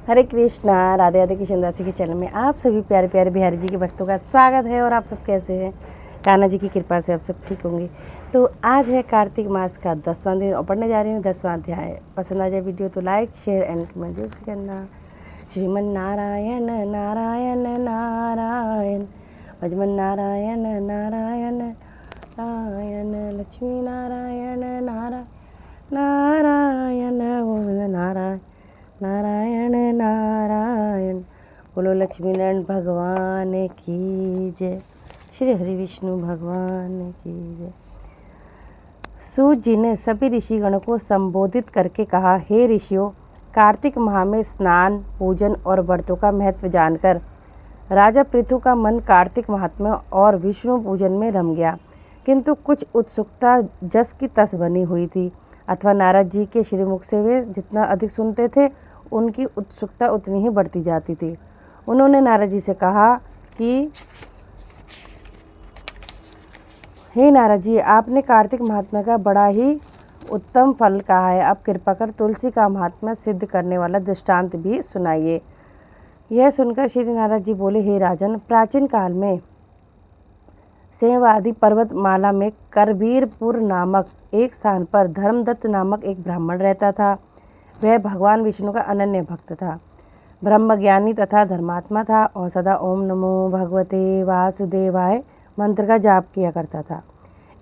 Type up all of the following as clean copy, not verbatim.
हरे कृष्णा। राधे राधे कृष्ण दासी के चैनल में आप सभी प्यारे प्यारे बिहारी जी के भक्तों का स्वागत है। और आप सब कैसे हैं? कान्हा जी की कृपा से आप सब ठीक होंगे। तो आज है कार्तिक मास का 10वां दिन और पढ़ने जा रही हूँ 10वां अध्याय। पसंद आ जाए वीडियो तो लाइक शेयर एंड कमेंट जरूर से करना। श्रीमन नारायण नारायण नारायण, भजमन नारायण नारायण नारायण, लक्ष्मी नारायण नारायण नारायण, गोविंद नारायण नारायण नारायण। बोलो लक्ष्मी नारायण भगवान की जय, श्री हरि विष्णु भगवान की जय। सूत जी ने सभी ऋषिगणों को संबोधित करके कहा, हे ऋषियों, कार्तिक माह में स्नान, पूजन और व्रतों का महत्व जानकर राजा पृथु का मन कार्तिक महात्म्य और विष्णु पूजन में रम गया, किंतु कुछ उत्सुकता जस की तस बनी हुई थी। अथवा नारद जी के श्रीमुख से वे जितना अधिक सुनते थे, उनकी उत्सुकता उतनी ही बढ़ती जाती थी। उन्होंने नारद जी से कहा कि हे नारद जी, आपने कार्तिक महात्म्य का बड़ा ही उत्तम फल कहा है। अब कृपा कर तुलसी का महात्म्य सिद्ध करने वाला दृष्टांत भी सुनाइए। यह सुनकर श्री नारद जी बोले, हे राजन, प्राचीन काल में सेवादी पर्वतमाला में करबीरपुर नामक एक स्थान पर धर्मदत्त नामक एक ब्राह्मण रहता था। वह भगवान विष्णु का अनन्य भक्त था, ब्रह्मज्ञानी तथा धर्मात्मा था और सदा ओम नमो भगवते वासुदेवाय मंत्र का जाप किया करता था।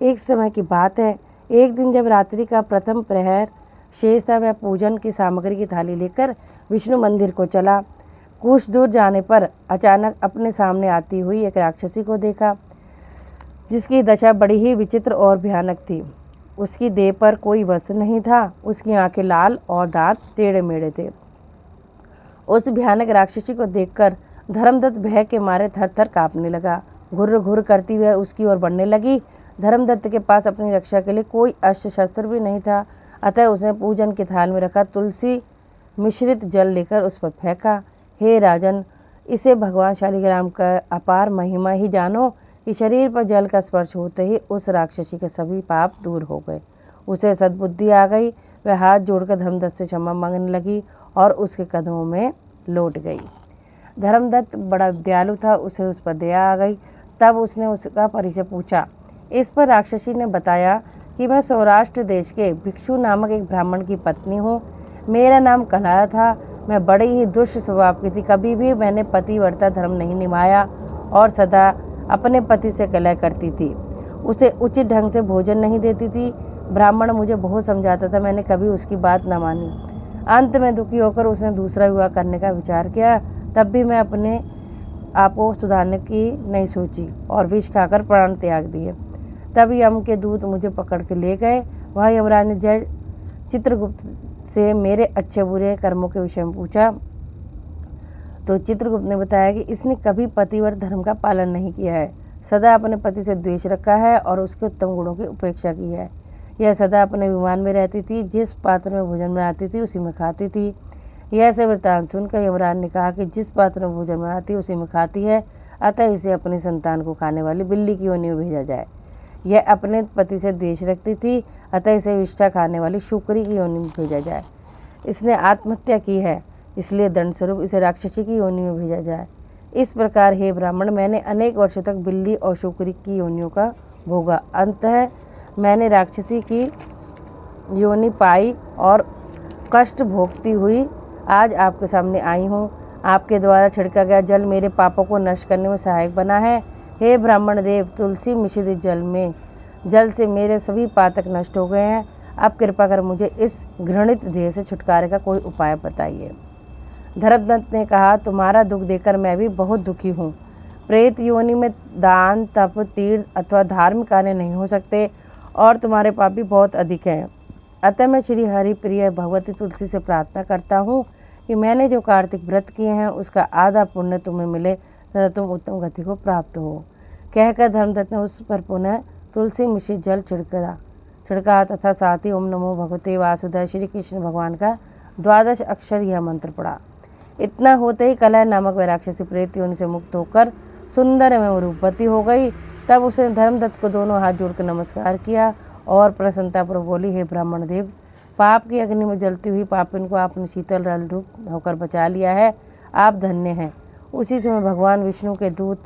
एक समय की बात है, एक दिन जब रात्रि का प्रथम प्रहर शेष था, वह पूजन की सामग्री की थाली लेकर विष्णु मंदिर को चला। कुछ दूर जाने पर अचानक अपने सामने आती हुई एक राक्षसी को देखा, जिसकी दशा बड़ी ही विचित्र और भयानक थी। उसकी देह पर कोई वस्त्र नहीं था, उसकी आंखें लाल और दांत टेढ़े मेढ़े थे। उस भयानक राक्षसी को देखकर धर्मदत्त भय के मारे थर थर काँपने लगा। घुर्र घुर्र करती हुए उसकी ओर बढ़ने लगी। धर्मदत्त के पास अपनी रक्षा के लिए कोई अस्त्र शस्त्र भी नहीं था, अतः उसने पूजन की थाल में रखा तुलसी मिश्रित जल लेकर उस पर फेंका। हे राजन, इसे भगवान शालिग्राम का अपार महिमा ही जानो कि शरीर पर जल का स्पर्श होते ही उस राक्षसी के सभी पाप दूर हो गए। उसे सद्बुद्धि आ गई। वह हाथ जोड़कर धर्मदत्त से क्षमा मांगने लगी और उसके कदमों में लौट गई। धर्मदत्त बड़ा दयालु था, उसे उस पर दया आ गई। तब उसने उसका परिचय पूछा। इस पर राक्षसी ने बताया कि मैं सौराष्ट्र देश के भिक्षु नामक एक ब्राह्मण की पत्नी हूँ। मेरा नाम कलह था। मैं बड़ी ही दुष्ट स्वभाव की थी। कभी भी मैंने पतिव्रता धर्म नहीं निभाया और सदा अपने पति से कलह करती थी। उसे उचित ढंग से भोजन नहीं देती थी। ब्राह्मण मुझे बहुत समझाता था, मैंने कभी उसकी बात न मानी। अंत में दुखी होकर उसने दूसरा विवाह करने का विचार किया। तब भी मैं अपने आप को सुधारने की नहीं सोची और विष खाकर प्राण त्याग दिए। तब यम के दूत मुझे पकड़ के ले गए। वहाँ यमराज ने जय चित्रगुप्त से मेरे अच्छे बुरे कर्मों के विषय में पूछा, तो चित्रगुप्त ने बताया कि इसने कभी पतिव्रत धर्म का पालन नहीं किया है, सदा अपने पति से द्वेष रखा है और उसके उत्तम गुणों की उपेक्षा की है। यह सदा अपने विमान में रहती थी, जिस पात्र में भोजन बनाती थी उसी में खाती थी। यह से वृत्तांत सुनकर यमराज ने कहा कि जिस पात्र में भोजन बनाती उसी में खाती है, अतः इसे अपनी संतान को खाने वाली बिल्ली की योनि में भेजा जाए। यह अपने पति से द्वेष रखती थी, अतः इसे विष्ठा खाने वाली शुक्री की योनि में भेजा जाए। इसने आत्महत्या की है, इसलिए दंड स्वरूप इसे राक्षसी की योनि में भेजा जाए। इस प्रकार हे ब्राह्मण, मैंने अनेक वर्षों तक बिल्ली और शुक्री की योनियों का भोगा। अंततः मैंने राक्षसी की योनि पाई और कष्ट भोगती हुई आज आपके सामने आई हूँ। आपके द्वारा छिड़का गया जल मेरे पापों को नष्ट करने में सहायक बना है। हे ब्राह्मण देव, तुलसी मिश्रित जल से मेरे सभी पातक नष्ट हो गए हैं। अब कृपा कर मुझे इस घृणित देह से छुटकारे का कोई उपाय बताइए। धर्मदत्त ने कहा, तुम्हारा दुख देखकर मैं भी बहुत दुखी हूँ। प्रेत योनि में दान, तप, तीर्थ अथवा धार्मिक कार्य नहीं हो सकते और तुम्हारे पाप भी बहुत अधिक हैं। अतः मैं श्री हरि प्रिय भगवती तुलसी से प्रार्थना करता हूँ कि मैंने जो कार्तिक व्रत किए हैं उसका आधा पुण्य तुम्हें मिले तथा तुम उत्तम गति को प्राप्त हो। कहकर धर्मदत्त ने उस पर पुनः तुलसी मिश्रित जल छिड़का तथा साथ ही ओम नमो भगवते वासुदेवाय श्री कृष्ण भगवान का 12 अक्षर यह मंत्र पढ़ा। इतना होते ही कलह नामक वह राक्षसी प्रेत योनि से मुक्त होकर सुंदर एवं रूपवती हो गई। तब उसने धर्मदत्त को दोनों हाथ जोड़कर नमस्कार किया और प्रसन्नतापूर्वक बोली, हे ब्राह्मण देव, पाप की अग्नि में जलती हुई पापिन को आपने शीतल रल रूप होकर बचा लिया है, आप धन्य हैं। उसी समय भगवान विष्णु के दूत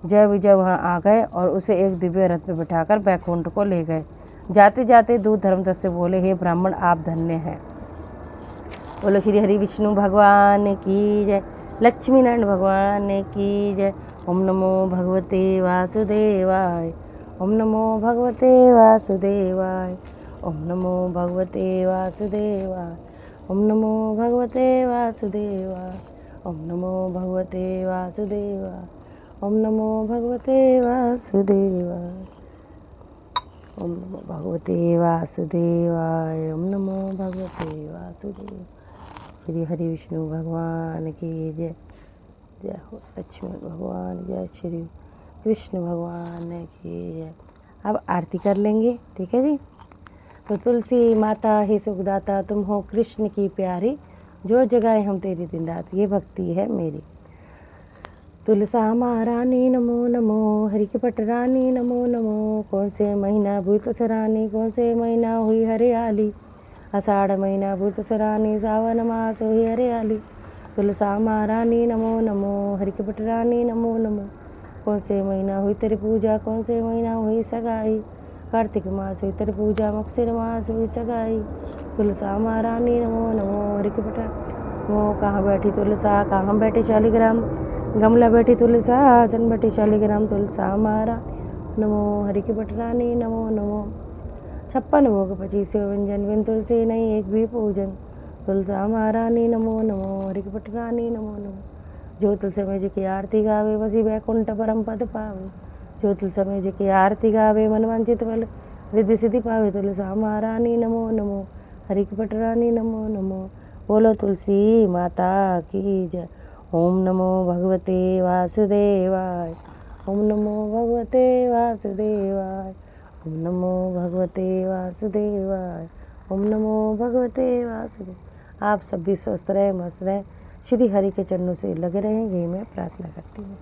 जय विजय वहाँ आ गए और उसे एक दिव्य रथ में बिठाकर बैकुंठ को ले गए। जाते जाते दूत धर्मदत्त से बोले, हे ब्राह्मण, आप धन्य हैं। बोलो श्री हरि विष्णु भगवान की जय, लक्ष्मी नारायण भगवान की जय। ओम नमो भगवते वासुदेवाय, ओम नमो भगवते वासुदेवाय, ओम नमो भगवते वासुदेवाय, ओम नमो भगवते वासुदेवाय, ओम नमो भगवते वासुदेवाय, ओम नमो भगवते वासुदेवाय, ओम नमो भगवते वासुदेवाय, ओम नमो भगवते वासुदेवाय। श्री हरि विष्णु भगवान की जय। जय हो लक्ष्मण भगवान, जय श्री कृष्ण भगवान की जय। अब आरती कर लेंगे, ठीक है जी। तो तुलसी माता हे सुखदाता, तुम हो कृष्ण की प्यारी, जो जगाए हम तेरी दिन रात, ये भक्ति है मेरी। तुलसा महारानी नमो नमो, हरि के पट रानी नमो नमो। कौन से महीना भूल तुलसरानी, कौन से महीना हुई हरियाली, आषाढ़ महीना भूल तुलसरानी, सावन मास हुई हरियाली। तुलसा महारानी नमो नमो, हरि के पट रानी नमो नमो। कौन से महीना हुई तेरी पूजा, कौन से महीना हुई सगाई, कार्तिक मास हुई तेरी पूजा, मक्सिर मास हुई सगाई। तुलसा महारानी नमो नमो, हरि के पट नमो। कहाँ बैठी तुलसा, कहाँ बैठे शालिग्राम, गमला बैठी तुलसा, आसन बैठी शालिग्राम। तुलसा महारा नमो, हरि के पट रानी नमो नमो। 56 भोग 25 व्यंजन, बिन तुलसी नहीं एक भी पूजन। तुलसा महारानी नमो नमो, हरि के पट रानी नमो नमो। जो तुलसी जी की आरती गावे, वसी वैकुंठ परम पद पावे। जो तुलसी जी की आरती गावे, मन वांछित फल रिद्धि सिद्धि पावे। तुलसा महारानी नमो नमो, हरि के पट रानी नमो नमो। बोलो तुलसी माता की जय। ओम नमो भगवते वासुदेवाय, ओम नमो भगवते वासुदेवाय, ओम नमो भगवते वासुदेवाय, ओम नमो भगवते वासुदेव। आप सब भी स्वस्थ रहें, मस्त रहें, श्री हरि के चरणों से लगे रहें, यही मैं प्रार्थना करती हूँ।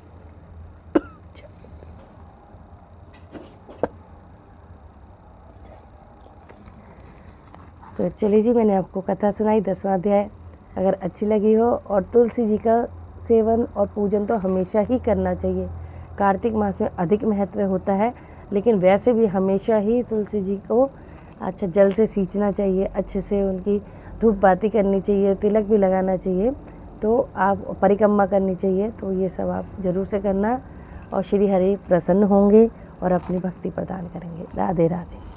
तो चलिए जी, मैंने आपको कथा सुनाई 10वां अध्याय। अगर अच्छी लगी हो, और तुलसी जी का सेवन और पूजन तो हमेशा ही करना चाहिए। कार्तिक मास में अधिक महत्व होता है, लेकिन वैसे भी हमेशा ही तुलसी जी को अच्छा जल से सींचना चाहिए, अच्छे से उनकी धूप बाती करनी चाहिए, तिलक भी लगाना चाहिए, तो आप परिक्रमा करनी चाहिए। तो ये सब आप जरूर से करना, और श्री हरि प्रसन्न होंगे और अपनी भक्ति प्रदान करेंगे। राधे राधे।